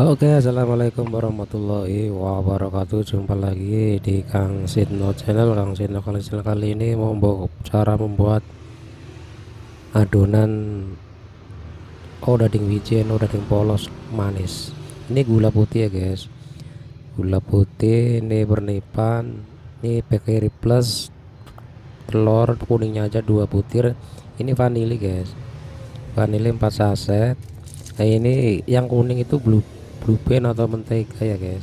Oke, assalamualaikum warahmatullahi wabarakatuh. Jumpa lagi di Kang Sidno Channel. Kang Sidno kali ini mau cara membuat adonan odading wijen, odading polos manis. Ini gula putih ya guys. Gula putih ini bernipan. Ini bakery plus telur kuningnya aja 2 butir. Ini vanili guys. Vanili 4 saset. Nah ini yang kuning itu blue band atau mentega ya guys.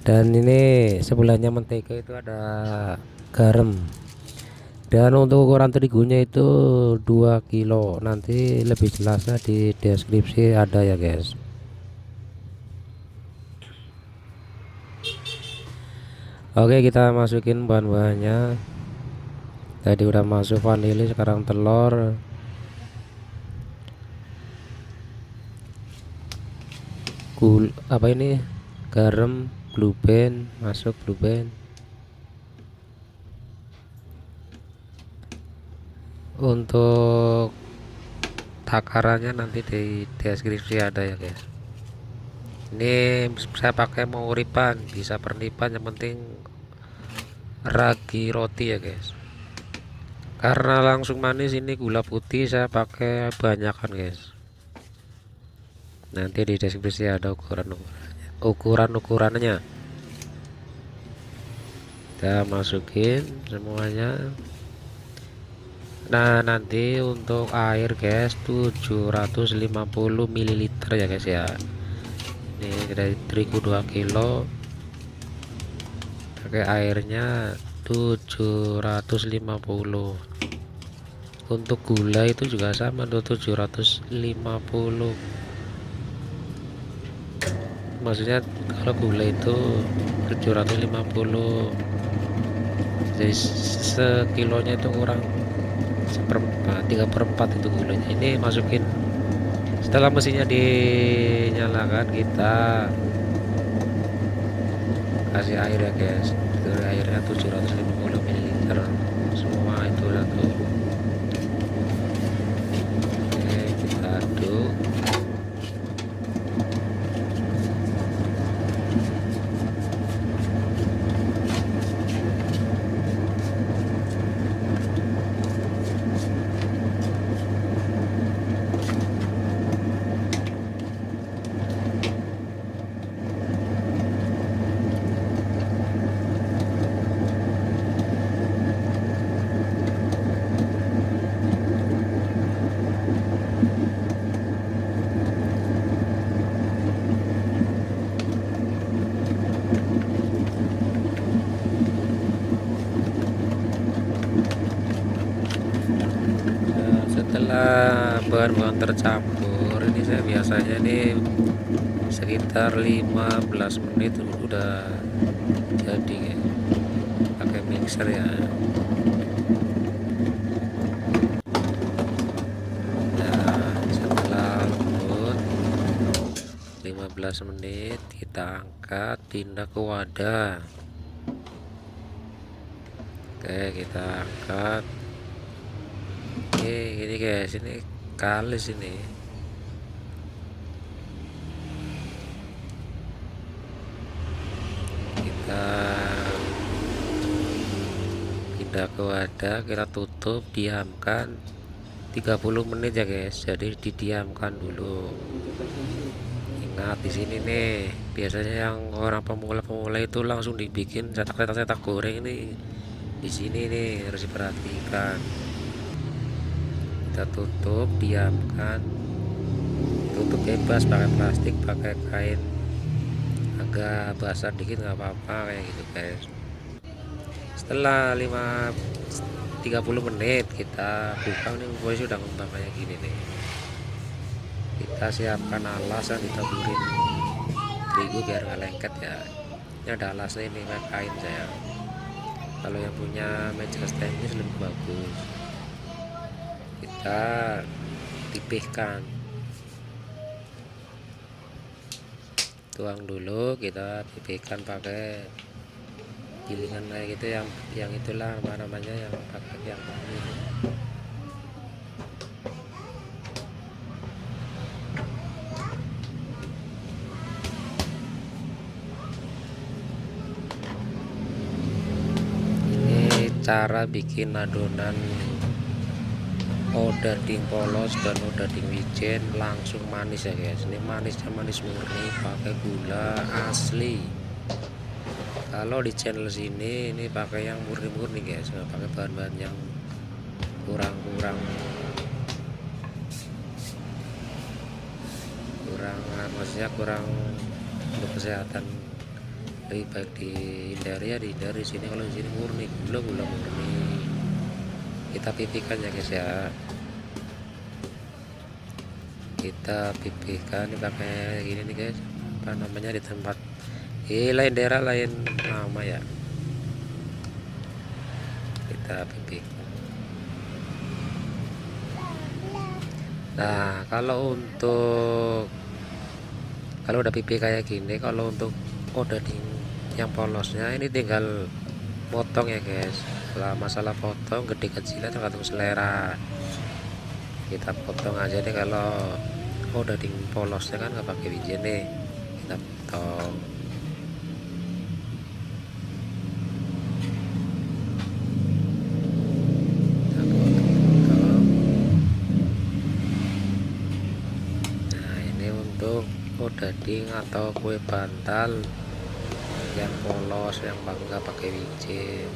Dan ini sebelahnya mentega itu ada garam. Dan untuk ukuran terigunya itu 2 kilo. Nanti lebih jelasnya di deskripsi ada ya guys. Oke, kita masukin bahan-bahannya. Tadi udah masuk vanili, sekarang telur, apa ini, garam, blue band, masuk blue band. Untuk takarannya nanti di deskripsi ada ya guys. Ini saya pakai mau ripan, bisa pernipan, yang penting ragi roti ya guys. Karena langsung manis, ini gula putih saya pakai banyak kan guys. Nanti di deskripsi ada ukurannya. Kita masukin semuanya. Nah, nanti untuk air guys 750 ml ya guys ya. Ini dari terigu 2 kilo, pakai airnya 750. Untuk gula itu juga sama tuh 750. Maksudnya kalau gula itu 750, jadi sekilonya itu kurang seperempat, 3/4 itu gulanya. Ini masukin. Setelah mesinnya dinyalakan, kita kasih air ya guys. Itu airnya 750 ml semua itu satu. Oke, kita aduk. Setelah bahan-bahan tercampur, ini saya biasanya nih sekitar 15 menit udah jadi ya, pakai mixer ya. Nah, setelah lembut 15 menit, kita angkat, pindah ke wadah. Oke, kita angkat. Gini guys, ini kalis ini. Kita pindah ke wadah, kita tutup, diamkan 30 menit ya guys. Jadi didiamkan dulu. Ingat di sini nih, biasanya yang orang pemula itu langsung dibikin cetak goreng ini. Di sini nih harus diperhatikan. Kita tutup, diamkan, tutup bebas, pakai plastik, pakai kain agak basah dikit nggak apa-apa, kayak gitu guys. Setelah 30 menit kita buka, nih posisi sudah ngembang kayak gini nih. Kita siapkan alas yang ditaburin terigu biar nggak lengket ya. Ini ada alasnya, ini pakai kain saya. Kalau yang punya meja stainless lebih bagus. Kita pipihkan, tuang dulu, kita pipihkan pakai gilingan kayak gitu, yang itulah apa namanya, yang pakai yang ini. cara bikin adonan odading polos dan odading wijen langsung manis ya guys. Ini manisnya manis murni pakai gula asli. Kalau di channel sini ini pakai yang murni-murni guys, nggak pakai bahan-bahan yang kurang maksudnya kurang untuk kesehatan. Lebih baik dihindari ya, dihindari sini. Kalau di sini murni gula murni, kita pipihkan ya guys ya, kita pipihkan ini pakai gini nih guys, apa namanya, di tempat lain daerah lain nama ya, kita pipihkan. Nah kalau udah pipih kayak gini, kalau untuk odading yang polosnya ini tinggal potong ya guys. Setelah masalah potong gede kecilnya tergantung selera, kita potong aja deh. Kalau odading polosnya kan nggak pakai wijen nih, kita potong. Nah ini untuk odading atau kue bantal yang polos, yang nggak pakai wijen.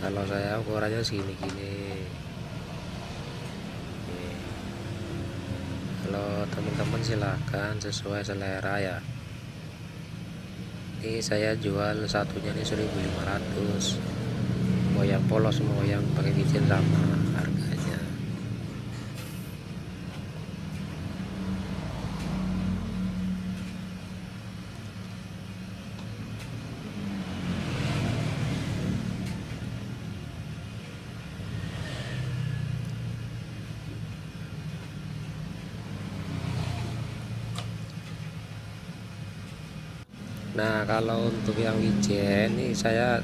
Kalau saya ukurannya segini-gini. Kalau teman-teman silahkan sesuai selera ya. Ini saya jual satunya ini 1.500, mau yang polos mau yang pakai wijen sama harganya. Nah kalau untuk yang wijen ini saya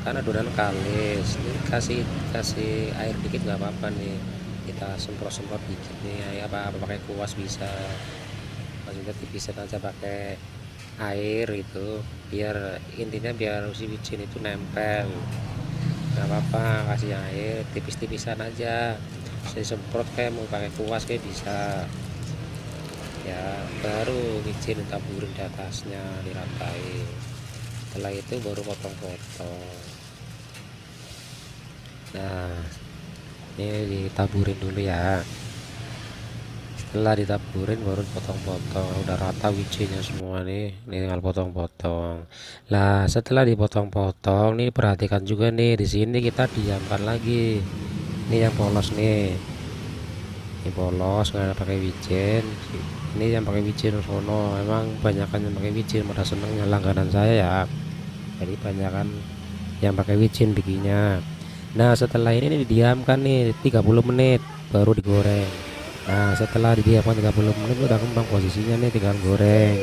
karena adonan kalis, ini kasih air dikit nggak apa-apa nih, kita semprot dikit nih ya, apa pakai kuas bisa, maksudnya tipisin aja pakai air itu, biar intinya biar si wijen itu nempel. Nggak apa-apa kasih air tipis-tipisan aja, saya semprot kayak mau pakai kuas kayak bisa ya. Baru wijen taburin di atasnya, diratain. Setelah itu baru potong-potong. Nah ini ditaburin dulu ya. Setelah ditaburin baru potong-potong. Udah rata wijennya semua nih, ini tinggal potong-potong. Nah setelah dipotong-potong nih, perhatikan juga nih, di sini kita diamkan lagi. Ini yang polos nih, ini polos nggak pakai wijen. Ini yang pakai wijen sono, emang banyakan yang pakai wijen, pada senengnya langganan saya ya, jadi banyakan yang pakai wijen bikinnya. Nah setelah ini didiamkan nih 30 menit baru digoreng. Nah setelah didiamkan 30 menit udah kembang posisinya nih, tinggal goreng.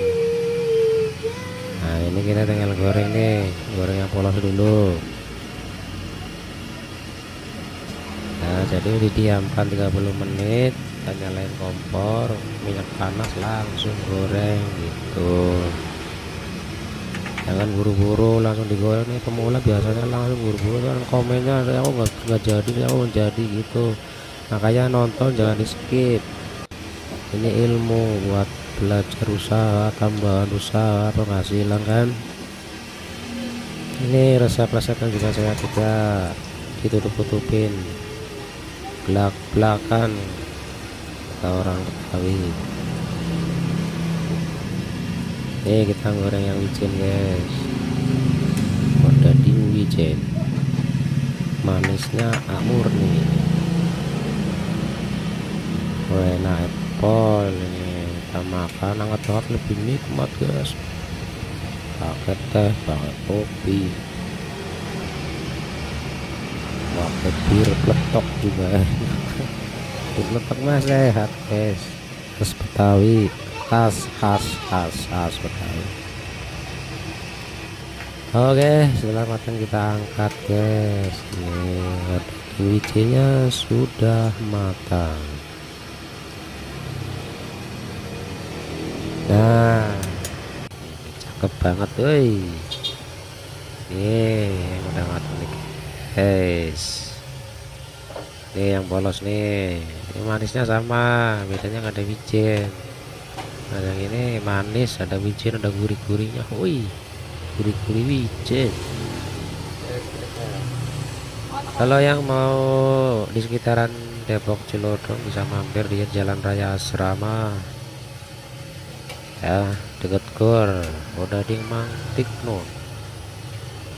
Nah ini kita tinggal goreng nih, goreng yang polos dulu. Nah jadi didiamkan 30 menit, kita nyalain kompor, minyak panas, langsung goreng gitu. Jangan buru-buru langsung digoreng nih, pemula biasanya langsung buru-buru kan komennya aku nggak jadi, aku jadi gitu. Makanya nonton jangan di skip, ini ilmu buat belajar usaha, tambahan usaha, penghasilan kan. Ini resep-resep yang juga saya tidak ditutup-tutupin belak-belakan kata orang Betawi. Ini kita goreng yang wijen guys, odading wijen, manisnya murni, enak apel. Ini kita makan hangat banget, lebih nikmat guys, pakai teh, pakai kopi, pakai bir peletok juga. Bir peletok mas sehat guys, khas Betawi, khas Betawi. Oke setelah matang kita angkat guys. Ini wijennya sudah matang. Nah cakep banget woi, ini udah matang nih guys. Nih yang polos nih, ini manisnya sama, bedanya nggak ada wijen. Nah yang ini manis, ada wijen, ada gurih-gurihnya. Wih, gurih-gurih wijen. Kalau yang mau di sekitaran Depok Cilodong bisa mampir di Jalan Raya Asrama ya, deket Gor Odading Mang Tikno.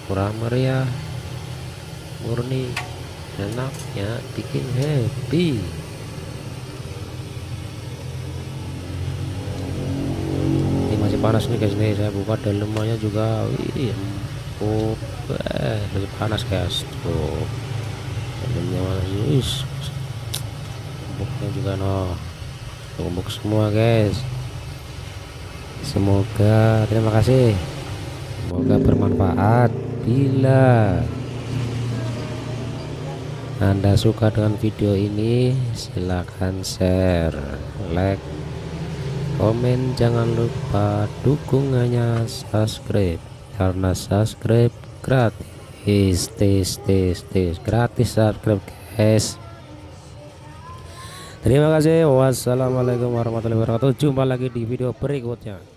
Murah meriah, murni, enaknya bikin happy. Ini masih panas nih guys, nih saya buka dalamnya juga. Wih, empuk, masih panas guys. Tuh dalamnya masih, empuknya juga empuk semua guys. Semoga, terima kasih, semoga bermanfaat. Bila Anda suka dengan video ini, silahkan share, like, komen, jangan lupa dukungannya subscribe, karena subscribe gratis, gratis subscribe guys. Terima kasih, wassalamualaikum warahmatullahi wabarakatuh. Jumpa lagi di video berikutnya.